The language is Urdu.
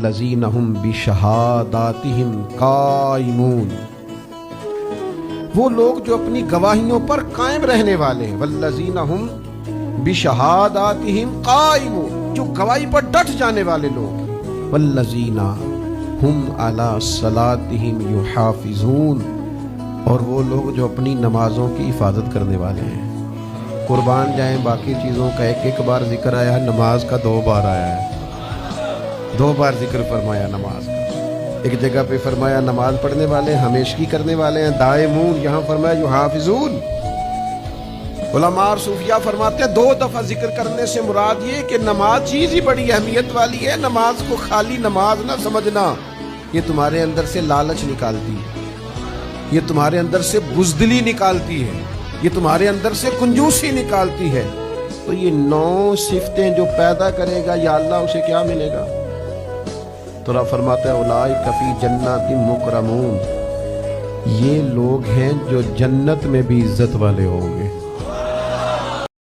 والذین هم بشہاداتہم قائمون، وہ لوگ جو اپنی گواہیوں پر قائم رہنے والے ہیں، والذین هم بشہاداتہم قائمون، جو گواہی پر ڈٹ جانے والے لوگ، والذین هم علی صلاتہم یحافظون، اور وہ لوگ جو اپنی نمازوں کی حفاظت کرنے والے ہیں۔ قربان جائیں، باقی چیزوں کا ایک بار ذکر آیا ہے، نماز کا 2 بار آیا ہے، 2 بار ذکر فرمایا نماز کا۔ ایک جگہ پہ فرمایا نماز پڑھنے والے ہمیشگی کرنے والے ہیں دائمون، یہاں فرمایا یحافظون۔ علماء اور صوفیاء فرماتے ہیں 2 دفعہ ذکر کرنے سے مراد یہ کہ نماز چیز ہی بڑی اہمیت والی ہے، نماز کو خالی نماز نہ سمجھنا، یہ تمہارے اندر سے لالچ نکالتی ہے، یہ تمہارے اندر سے بزدلی نکالتی ہے، یہ تمہارے اندر سے کنجوسی نکالتی ہے۔ تو یہ 9 صفتیں جو پیدا کرے گا یا اللہ اسے کیا ملے گا؟ تو رب فرماتا ہے اولئک فی جنات مکرمون، یہ لوگ ہیں جو جنت میں بھی عزت والے ہوں گے۔